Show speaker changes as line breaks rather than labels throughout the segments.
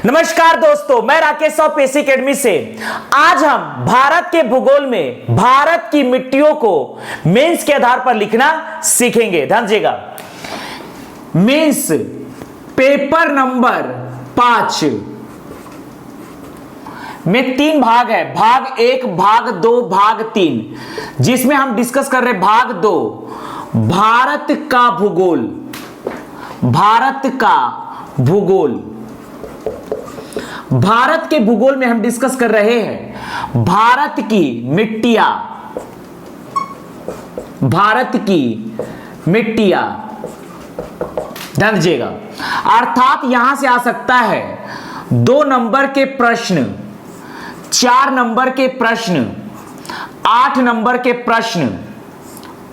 नमस्कार दोस्तों, मैं राकेश ऑफ एसी एकेडमी से। आज हम भारत के भूगोल में भारत की मिट्टियों को मेंस के आधार पर लिखना सीखेंगे। ध्यान दीजिएगा, मेंस पेपर नंबर 5 में 3 भाग है, भाग 1, भाग 2, भाग 3, जिसमें हम डिस्कस कर रहे हैं भाग 2, भारत का भूगोल। भारत का भूगोल, भारत के भूगोल में हम डिस्कस कर रहे हैं भारत की मिट्टियां। भारत की मिट्टियां, ध्यान दीजिएगा, अर्थात यहां से आ सकता है 2 नंबर के प्रश्न, 4 नंबर के प्रश्न, 8 नंबर के प्रश्न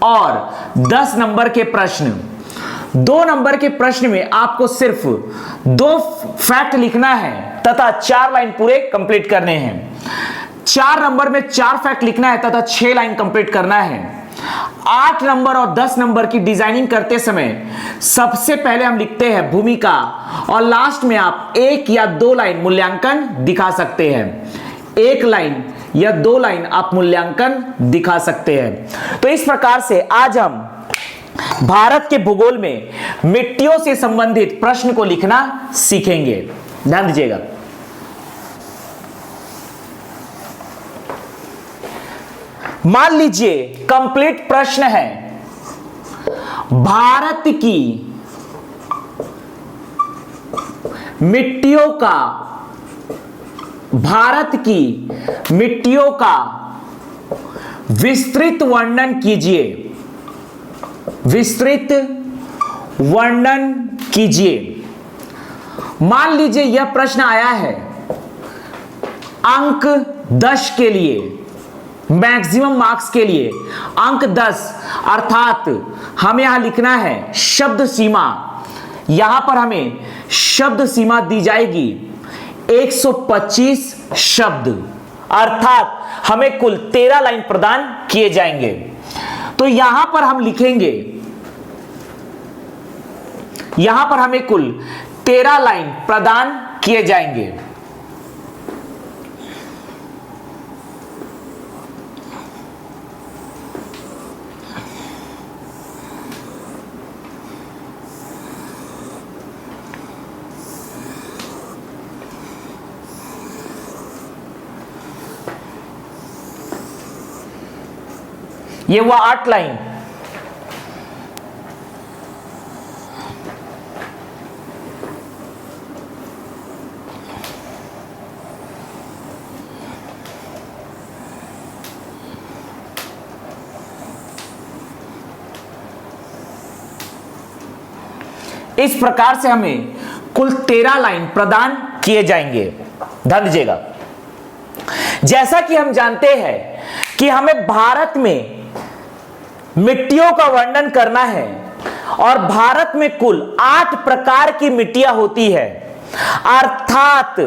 और 10 नंबर के प्रश्न। 2 नंबर के प्रश्न में आपको सिर्फ 2 फैक्ट लिखना है तथा 4 लाइन पूरे कंप्लीट करने हैं। 4 नंबर में 4 फैक्ट लिखना है तथा 6 लाइन कंप्लीट करना है। 8 नंबर और 10 नंबर की डिजाइनिंग करते समय सबसे पहले हम लिखते हैं भूमिका और लास्ट में आप 1 या 2 लाइन मूल्यांकन दिखा सकते हैं। 1 लाइन या 2 लाइन आप मूल्यांकन दिखा सकते हैं। तो इस प्रकार से आज हम भारत के भूगोल में मिट्टियों से संबंधित प्रश्न को लिखना सीखेंगे। ध्यान दीजिएगा, मान लीजिए कंप्लीट प्रश्न है, भारत की मिट्टियों का, भारत की मिट्टियों का विस्तृत वर्णन कीजिए। विस्तृत वर्णन कीजिए। मान लीजिए यह प्रश्न आया है अंक 10 के लिए, मैक्सिमम मार्क्स के लिए अंक 10, अर्थात हमें यहां लिखना है शब्द सीमा। यहां पर हमें शब्द सीमा दी जाएगी 125 शब्द, अर्थात हमें कुल 13 लाइन प्रदान किए जाएंगे। तो यहां पर हम लिखेंगे, यहां पर हमें कुल 13 लाइन प्रदान किए जाएंगे। ये हुआ 8 लाइन। इस प्रकार से हमें कुल 13 लाइन प्रदान किए जाएंगे। ध्यान दीजिएगा, जैसा कि हम जानते हैं कि हमें भारत में मिट्टियों का वर्णन करना है और भारत में कुल 8 प्रकार की मिट्टियां होती है, अर्थात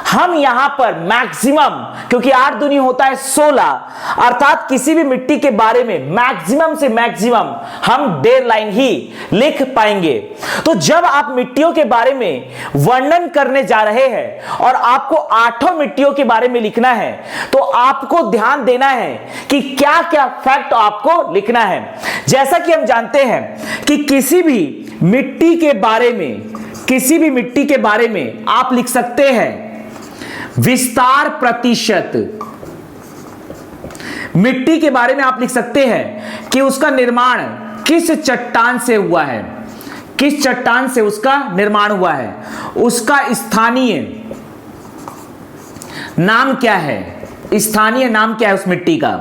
हम यहां पर मैक्सिमम, क्योंकि 8 दूनी होता है 16, अर्थात किसी भी मिट्टी के बारे में मैक्सिमम से मैक्सिमम हम 1.5 लाइन ही लिख पाएंगे। तो जब आप मिट्टियों के बारे में वर्णन करने जा रहे हैं और आपको 8 मिट्टियों के बारे में लिखना है, तो आपको ध्यान देना है कि क्या क्या फैक्ट आपको लिखना है। जैसा कि हम जानते हैं कि किसी भी मिट्टी के बारे में, किसी भी मिट्टी के बारे में आप लिख सकते हैं विस्तार प्रतिशत। मिट्टी के बारे में आप लिख सकते हैं कि उसका निर्माण किस चट्टान से हुआ है, किस चट्टान से उसका निर्माण हुआ है, उसका स्थानीय नाम क्या है, स्थानीय नाम क्या है उस मिट्टी का।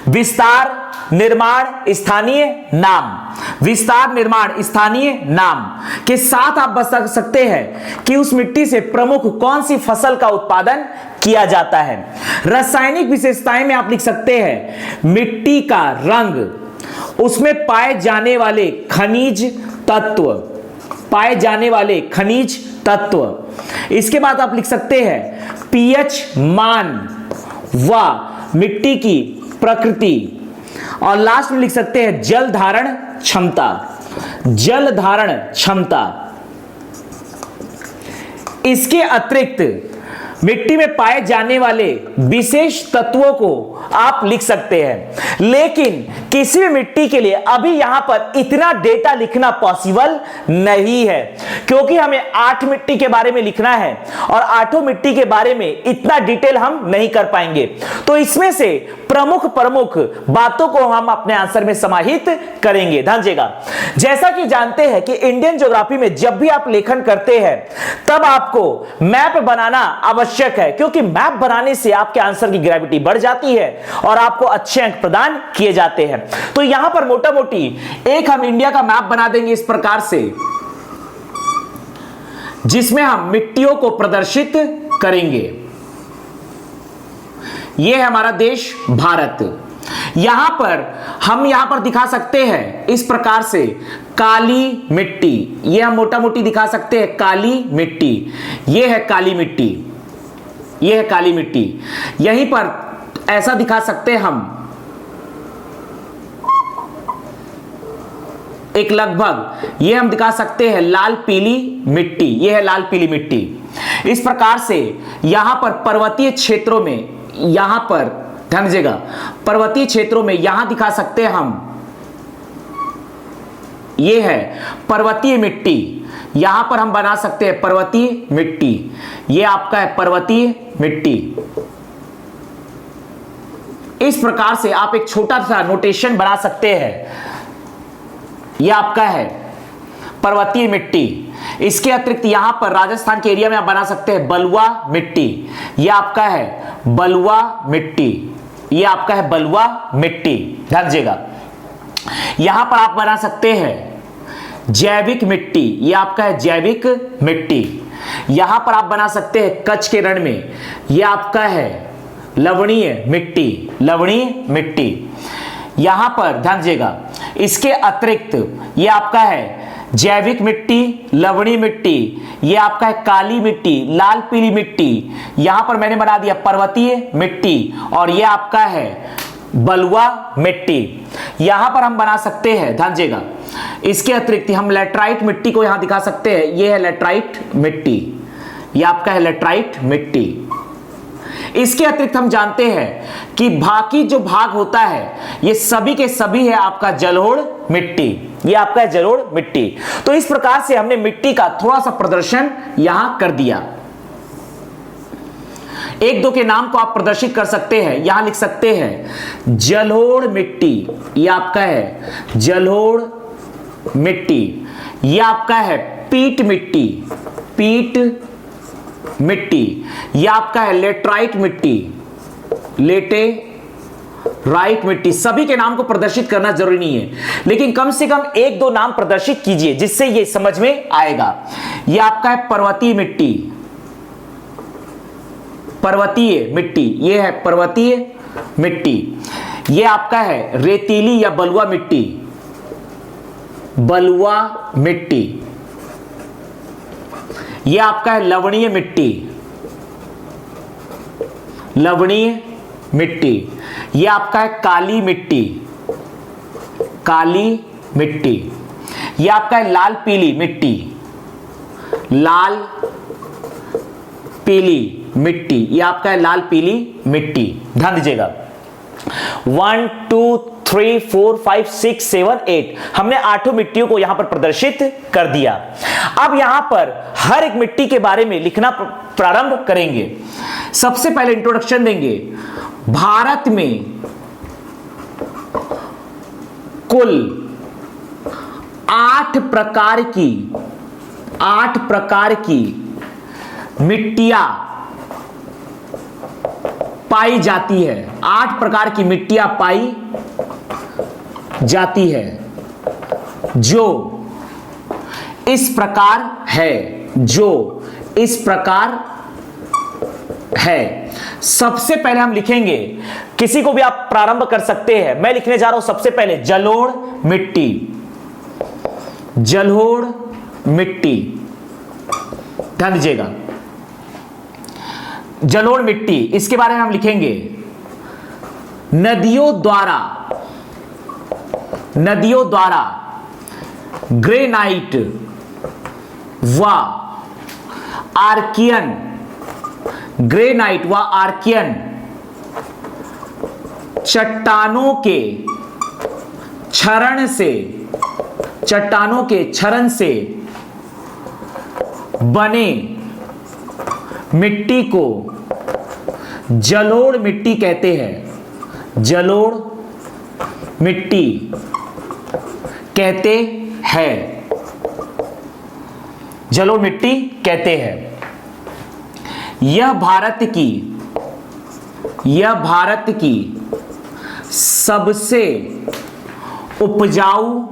विस्तार, निर्माण, स्थानीय नाम, विस्तार, निर्माण, स्थानीय नाम के साथ आप बता सकते हैं कि उस मिट्टी से प्रमुख कौन सी फसल का उत्पादन किया जाता है। रासायनिक विशेषताएं में आप लिख सकते हैं मिट्टी का रंग, उसमें पाए जाने वाले खनिज तत्व, पाए जाने वाले खनिज तत्व। इसके बाद आप लिख सकते हैं पीएच मान व मिट्टी की प्रकृति और लास्ट में लिख सकते हैं जल धारण क्षमता। जल धारण क्षमता इसके अतिरिक्त मिट्टी में पाए जाने वाले विशेष तत्वों को आप लिख सकते हैं, लेकिन किसी भी मिट्टी के लिए अभी यहां पर इतना डेटा लिखना पॉसिबल नहीं है, क्योंकि हमें 8 मिट्टी के बारे में लिखना है और 8 मिट्टी के बारे में इतना डिटेल हम नहीं कर पाएंगे। तो इसमें से प्रमुख बातों को हम अपने आंसर में समाहित करेंगे। ध्यान दीजिएगा, जैसा कि जानते हैं कि इंडियन ज्योग्राफी में जब भी आप लेखन करते हैं तब आपको मैप बनाना आवश्यक है, क्योंकि मैप बनाने से आपके आंसर की ग्रेविटी बढ़ जाती है और आपको अच्छे अंक प्रदान किए जाते हैं। तो यहां पर मोटा मोटी एक हम इंडिया का मैप बना देंगे इस प्रकार से, जिसमें हम मिट्टियों को प्रदर्शित करेंगे। यह है हमारा देश भारत। यहां पर दिखा सकते हैं इस प्रकार से काली मिट्टी, यह हम मोटा मोटी दिखा सकते हैं काली मिट्टी, यह है काली मिट्टी, यह है काली मिट्टी। यहीं पर ऐसा दिखा सकते हैं हम एक लगभग, यह हम दिखा सकते हैं लाल पीली मिट्टी, यह है लाल पीली मिट्टी। इस प्रकार से यहां पर पर्वतीय क्षेत्रों में, यहां पर ध्यान दीजिएगा, पर्वतीय क्षेत्रों में यहां दिखा सकते हैं हम, यह है पर्वतीय मिट्टी, यहां पर हम बना सकते हैं पर्वतीय मिट्टी, यह आपका है पर्वतीय मिट्टी। इस प्रकार से आप एक छोटा सा नोटेशन बना सकते हैं, यह आपका है पर्वतीय मिट्टी। इसके अतिरिक्त यहां पर राजस्थान के एरिया में आप बना सकते हैं बलुआ मिट्टी, यह आपका है बलुआ मिट्टी, यह आपका है बलुआ मिट्टी। ध्यान दीजिएगा, यहां पर आप बना सकते हैं जैविक मिट्टी, यह आपका है जैविक मिट्टी। यहां पर आप बना सकते हैं कच्छ के रण में, यह आपका है लवणीय मिट्टी, लवणीय मिट्टी। यहां पर ध्यान दीजिएगा, इसके अतिरिक्त यह आपका है जैविक मिट्टी, लवणीय मिट्टी, यह आपका है काली मिट्टी, लाल पीली मिट्टी, यहां पर मैंने बना दिया पर्वतीय मिट्टी, और यह आपका है बलुआ मिट्टी। यहां पर हम बना सकते हैं, ध्यान दीजिएगा, इसके अतिरिक्त हम लैटराइट मिट्टी को यहां दिखा सकते हैं, यह है लैटराइट मिट्टी, यह आपका है लैटराइट मिट्टी। इसके अतिरिक्त हम जानते हैं कि बाकी जो भाग होता है ये सभी के सभी है आपका जलोढ़ मिट्टी, ये आपका है जलोढ़ मिट्टी। तो इस प्रकार से हमने मिट्टी का थोड़ा सा प्रदर्शन यहां कर दिया। एक दो के नाम को आप प्रदर्शित कर सकते हैं, यहां लिख सकते हैं जलोढ़ मिट्टी, ये आपका है जलोढ़ मिट्टी, ये आपका है पीट मिट्टी, पीट मिट्टी, यह आपका है लेटराइट मिट्टी, लेटेराइट मिट्टी। सभी के नाम को प्रदर्शित करना जरूरी नहीं है, लेकिन कम से कम एक दो नाम प्रदर्शित कीजिए जिससे यह समझ में आएगा। यह आपका है पर्वतीय मिट्टी, पर्वतीय मिट्टी, यह है पर्वतीय मिट्टी। यह आपका है रेतीली या बलुआ मिट्टी, बलुआ मिट्टी। यह आपका है लवणीय मिट्टी, लवणीय मिट्टी। यह आपका है काली मिट्टी, काली मिट्टी। यह आपका है लाल पीली मिट्टी, लाल पीली मिट्टी, यह आपका है लाल पीली मिट्टी। ध्यान दीजिएगा, 1 2 3 4 5 6 7 8 हमने 8 मिट्टियों को यहां पर प्रदर्शित कर दिया। अब यहां पर हर एक मिट्टी के बारे में लिखना प्रारंभ करेंगे। सबसे पहले इंट्रोडक्शन देंगे। भारत में कुल 8 प्रकार की मिट्टियां पाई जाती है, 8 प्रकार की मिट्टियां पाई जाती है, जो इस प्रकार है, जो इस प्रकार है। सबसे पहले हम लिखेंगे, किसी को भी आप प्रारंभ कर सकते हैं, मैं लिखने जा रहा हूं सबसे पहले जलोढ़ मिट्टी, जलोढ़ मिट्टी। ध्यान दीजिएगा, जलोढ़ मिट्टी, इसके बारे में हम लिखेंगे नदियों द्वारा ग्रेनाइट व आर्कियन, ग्रेनाइट व आर्कियन चट्टानों के क्षरण से बने मिट्टी को जलोढ़ मिट्टी कहते हैं। जलोढ़ मिट्टी कहते हैं। जलोढ़ मिट्टी कहते हैं। यह भारत की सबसे उपजाऊ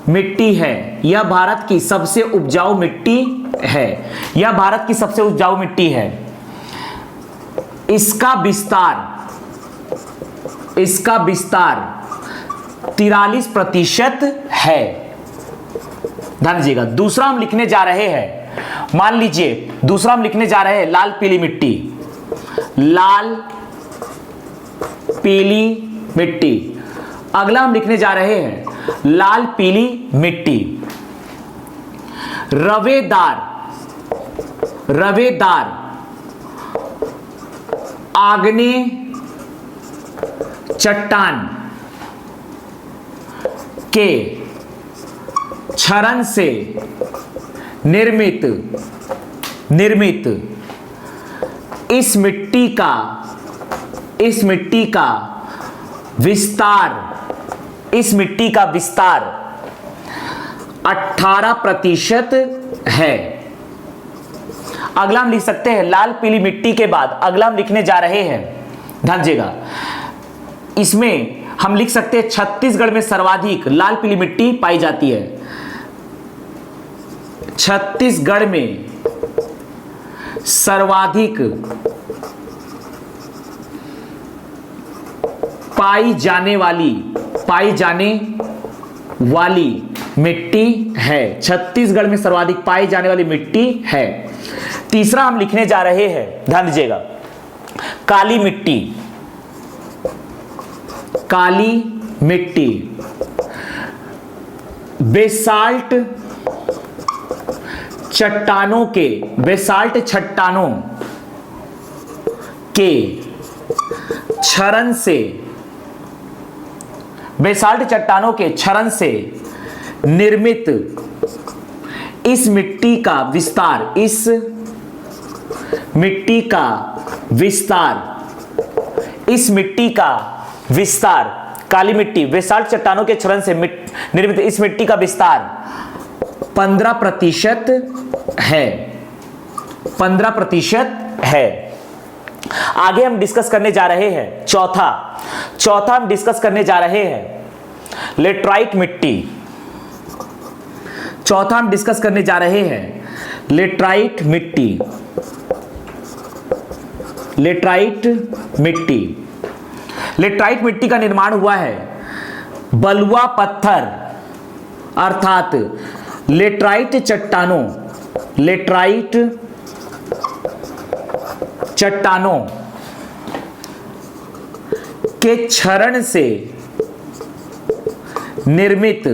मिट्टी है। यह भारत की सबसे उपजाऊ मिट्टी है। यह भारत की सबसे उपजाऊ मिट्टी है। इसका विस्तार 43% है। ध्यान दीजिएगा। दूसरा हम लिखने जा रहे हैं, मान लीजिए दूसरा हम लिखने जा रहे हैं लाल पीली मिट्टी। लाल पीली मिट्टी। अगला हम लिखने जा रहे हैं लाल पीली मिट्टी। रवेदार आग्नेय चट्टान के क्षरण से निर्मित इस मिट्टी का विस्तार 18% है। अगला हम लिख सकते हैं लाल पीली मिट्टी के बाद अगला हम लिखने जा रहे हैं, ध्यान दीजिएगा, इसमें हम लिख सकते हैं छत्तीसगढ़ में सर्वाधिक लाल पीली मिट्टी पाई जाती है। छत्तीसगढ़ में सर्वाधिक पाई जाने वाली मिट्टी है। छत्तीसगढ़ में सर्वाधिक पाई जाने वाली मिट्टी है। तीसरा हम लिखने जा रहे हैं, ध्यान दीजिएगा, काली मिट्टी। काली मिट्टी बेसाल्ट चट्टानों के क्षरण से निर्मित इस मिट्टी का विस्तार काली मिट्टी बेसाल्ट चट्टानों के क्षरण से निर्मित इस मिट्टी का विस्तार 15% है। 15% है। आगे हम डिस्कस करने जा रहे हैं चौथा हम डिस्कस करने जा रहे हैं लेटराइट मिट्टी। चौथा हम डिस्कस करने जा रहे हैं लेटराइट मिट्टी। लेटराइट मिट्टी का निर्माण हुआ है बलुआ पत्थर अर्थात लेटराइट चट्टानों के क्षरण से निर्मित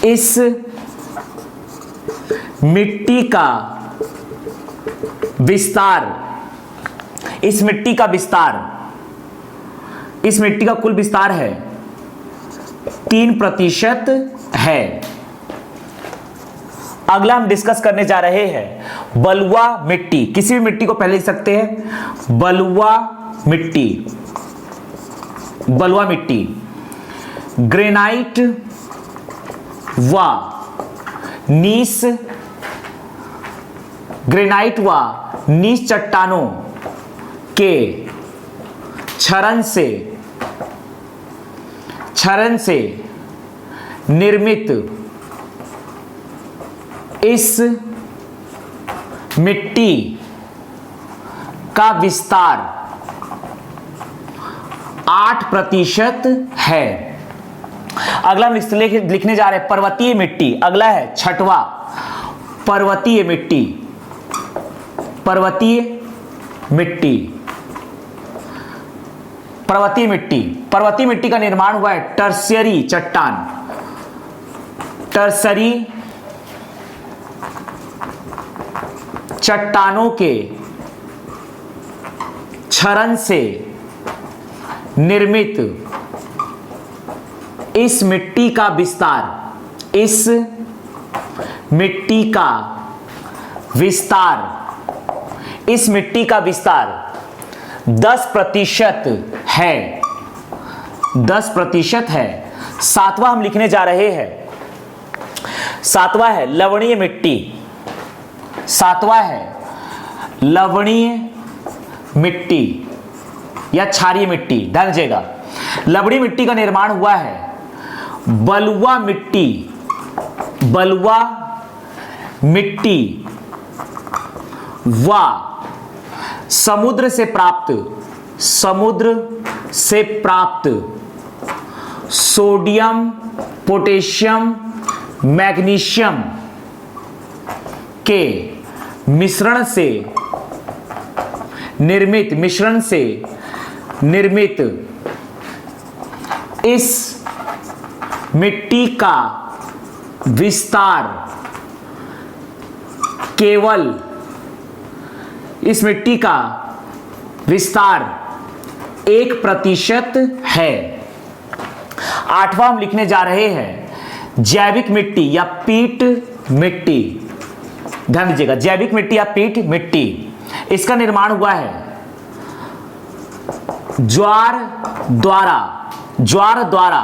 इस मिट्टी का कुल विस्तार है 3% है। अगला हम डिस्कस करने जा रहे हैं बलुआ मिट्टी। किसी भी मिट्टी को पहले लिख सकते हैं बलुआ मिट्टी ग्रेनाइट व नीस चट्टानों के क्षरण से निर्मित इस मिट्टी का विस्तार 8% है। अगला हम लिखने जा रहे हैं पर्वतीय मिट्टी। अगला है छठवा पर्वतीय मिट्टी का निर्माण हुआ है टर्शियरी चट्टानों के क्षरण से निर्मित इस मिट्टी का विस्तार, इस मिट्टी का विस्तार, इस मिट्टी का विस्तार 10% है, 10% है। सातवां हम लिखने जा रहे हैं, सातवां है लवणीय मिट्टी, सातवां है लवणीय मिट्टी या क्षारीय मिट्टी। ध्यान दीजिएगा, लवणीय मिट्टी का निर्माण हुआ है बलुआ मिट्टी, बलुआ मिट्टी व समुद्र से प्राप्त, समुद्र से प्राप्त सोडियम, पोटेशियम, मैग्नीशियम के मिश्रण से निर्मित, मिश्रण से निर्मित इस मिट्टी का विस्तार केवल, इस मिट्टी का विस्तार 1% है। आठवां हम लिखने जा रहे हैं जैविक मिट्टी या पीट मिट्टी। ध्यान दीजिएगा, जैविक मिट्टी या पीट मिट्टी, इसका निर्माण हुआ है ज्वार द्वारा, ज्वार द्वारा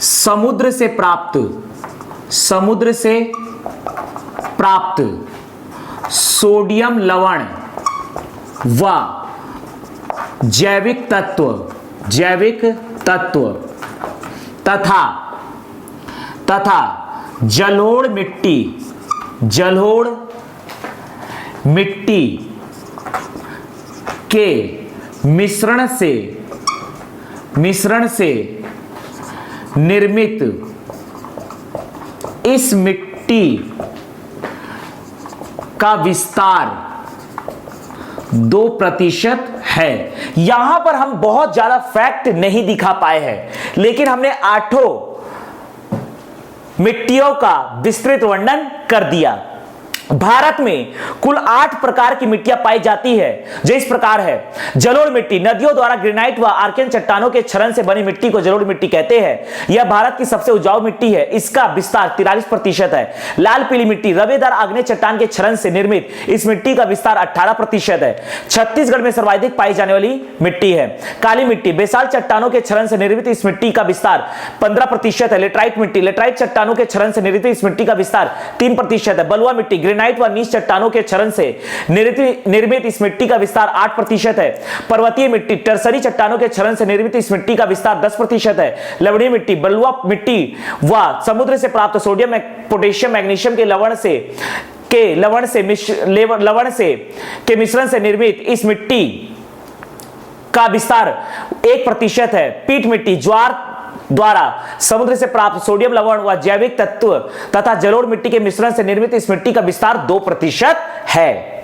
समुद्र से प्राप्त, समुद्र से प्राप्त सोडियम लवण व जैविक तत्व, जैविक तत्व तथा जलोढ़ मिट्टी, जलोढ़ मिट्टी के मिश्रण से निर्मित इस मिट्टी का विस्तार 2% है। यहां पर हम बहुत ज्यादा फैक्ट नहीं दिखा पाए हैं, लेकिन हमने 8 मिट्टियों का विस्तृत वर्णन कर दिया। भारत में कुल 8 प्रकार की मिट्टियां पाई जाती है, जो इस प्रकार है। जलोढ़ मिट्टी, नदियों द्वारा ग्रेनाइट व आर्कियन चट्टानों के क्षरण से बनी मिट्टी को जलोढ़ मिट्टी कहते हैं। यह भारत की सबसे उपजाऊ मिट्टी है, इसका विस्तार 43% है। लाल पीली मिट्टी, रवेदार आग्नेय चट्टान के क्षरण से निर्मित इस मिट्टी का विस्तार 18% है। छत्तीसगढ़ में सर्वाधिक पाई जाने वाली मिट्टी है। काली मिट्टी, बेसाल चट्टानों के क्षरण से निर्मित इस मिट्टी का विस्तार 15% है। लेटराइट मिट्टी, लेटराइट चट्टानों के क्षरण से निर्मित इस मिट्टी का विस्तार 3% है। बलुआ मिट्टी, ग्रेनाइट व नीच चट्टानों के क्षरण से निर्मित इस मिट्टी का विस्तार 8% है। पर्वतीय मिट्टी, टर्सरी चट्टानों के क्षरण से निर्मित इस मिट्टी का विस्तार 10% है। लवणीय मिट्टी, बलुआ मिट्टी व समुद्र से प्राप्त सोडियम, पोटेशियम, मैग्नीशियम के मिश्रण से निर्मित इस मिट्टी का विस्तार 1% है। पीट मिट्टी, ज्वार द्वारा समुद्र से प्राप्त सोडियम लवण व जैविक तत्व तथा जलोढ़ मिट्टी के मिश्रण से निर्मित इस मिट्टी का विस्तार 2% है।